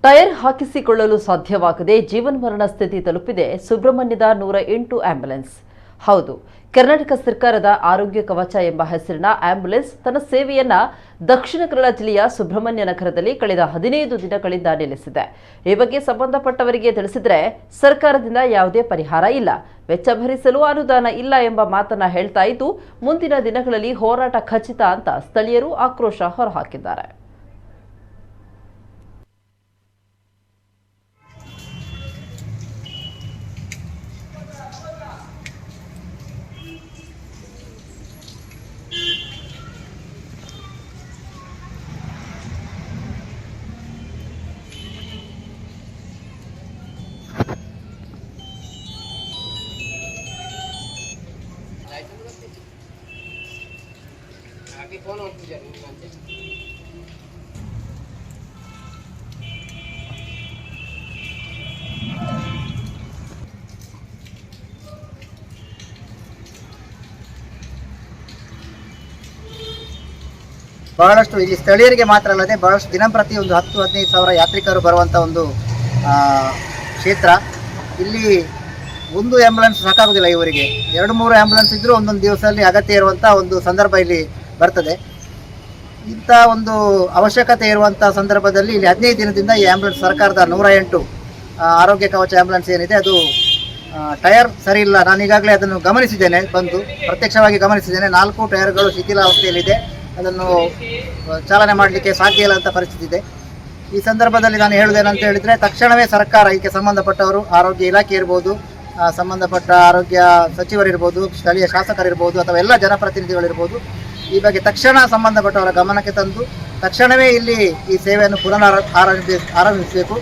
Tyre ಹಾಕಿಸಿಕೊಳ್ಳಲು ಸಾಧ್ಯವಾಗದೆ ಜೀವನ್ಮರಣ ಸ್ಥಿತಿ ತಲುಪಿದೆ ಸುಬ್ರಹ್ಮಣ್ಯದ 108 ಆಂಬ್ಯುಲೆನ್ಸ್. ಹೌದು, ಕರ್ನಾಟಕ ಸರ್ಕಾರದ ಆರೋಗ್ಯ ಕವಚ ಎಂಬ ಹೆಸರಿನ ಆಂಬ್ಯುಲೆನ್ಸ್ ತನ್ನ ಸೇವೆಯನ್ನ ದಕ್ಷಿಣ ಕನ್ನಡ ಜಿಲ್ಲೆಯ ಸುಬ್ರಹ್ಮಣ್ಯ ನಗರದಲ್ಲಿ ಕಳೆದ 15 ದಿನಗಳಿಂದ ನಿಲ್ಲಿಸಿದೆ. ಈ ಬಗ್ಗೆ ಸಂಬಂಧಪಟ್ಟವರಿಗೆ ತಿಳಿಸಿದರೆ ಸರ್ಕಾರದಿಂದ ಯಾವುದೇ ಪರಿಹಾರ ಇಲ್ಲ, ವೆಚ್ಚ ಭರಿಸಲು ಅನುದಾನ ಇಲ್ಲ ಎಂಬ ಮಾತನ್ನ ಹೇಳ್ತಾ ಇದ್ದು, ಮುಂದಿನ ದಿನಗಳಲ್ಲಿ ಹೋರಾಟ ಖಚಿತ ಅಂತ ಸ್ಥಳೀಯರು ಆಕ್ರೋಶ ಹೊರಹಾಕಿದ್ದಾರೆ. ಬಹಳಷ್ಟು ಇಲ್ಲಿ ಸ್ಥಳೀಯರಿಗೆ ಮಾತ್ರ ಅಲ್ಲದೆ ಬಹಳಷ್ಟು ದಿನಂಪ್ರತಿ ಒಂದು 10-15 ಸಾವಿರ ಯಾತ್ರಿಕರು ಬರುವಂಥ ಒಂದು ಕ್ಷೇತ್ರ. ಇಲ್ಲಿ ಒಂದು ಆ್ಯಂಬುಲೆನ್ಸ್ ಸಾಕಾಗೋದಿಲ್ಲ, ಇವರಿಗೆ 2-3 ಆ್ಯಂಬುಲೆನ್ಸ್ ಇದ್ದರೂ ಒಂದೊಂದು ದಿವಸದಲ್ಲಿ ಅಗತ್ಯ ಇರುವಂಥ ಒಂದು ಸಂದರ್ಭ ಇಲ್ಲಿ ಬರ್ತದೆ. ಇಂಥ ಒಂದು ಅವಶ್ಯಕತೆ ಇರುವಂಥ ಸಂದರ್ಭದಲ್ಲಿ ಇಲ್ಲಿ 15 ದಿನದಿಂದ ಈ ಆ್ಯಂಬುಲೆನ್ಸ್ ಸರ್ಕಾರದ 108 ಆರೋಗ್ಯ ಕವಚ ಆ್ಯಂಬುಲೆನ್ಸ್ ಏನಿದೆ ಅದು ಟೈರ್ ಸರಿ ಇಲ್ಲ. ನಾನು ಈಗಾಗಲೇ ಅದನ್ನು ಗಮನಿಸಿದ್ದೇನೆ, ಪ್ರತ್ಯಕ್ಷವಾಗಿ ಗಮನಿಸಿದ್ದೇನೆ. 4 ಟೈರ್ಗಳು ಶಿಥಿಲಾವಸ್ಥೆಯಲ್ಲಿದೆ, ಅದನ್ನು ಚಾಲನೆ ಮಾಡಲಿಕ್ಕೆ ಸಾಧ್ಯ ಇಲ್ಲ ಅಂತ ಪರಿಸ್ಥಿತಿ ಇದೆ. ಈ ಸಂದರ್ಭದಲ್ಲಿ ನಾನು ಹೇಳುವುದೇನಂತ ಹೇಳಿದರೆ, ತಕ್ಷಣವೇ ಸರ್ಕಾರ ಇದಕ್ಕೆ ಸಂಬಂಧಪಟ್ಟವರು, ಆರೋಗ್ಯ ಇಲಾಖೆ ಇರ್ಬೋದು, ಸಂಬಂಧಪಟ್ಟ ಆರೋಗ್ಯ ಸಚಿವರಿರ್ಬೋದು, ಸ್ಥಳೀಯ ಶಾಸಕರಿರ್ಬೋದು, ಅಥವಾ ಎಲ್ಲ ಜನಪ್ರತಿನಿಧಿಗಳಿರ್ಬೋದು, ಈ ಬಗ್ಗೆ ತಕ್ಷಣ ಸಂಬಂಧಪಟ್ಟವರ ಗಮನಕ್ಕೆ ತಂದು ತಕ್ಷಣವೇ ಇಲ್ಲಿ ಈ ಸೇವೆಯನ್ನು ಆರಂಭಿಸಬೇಕು.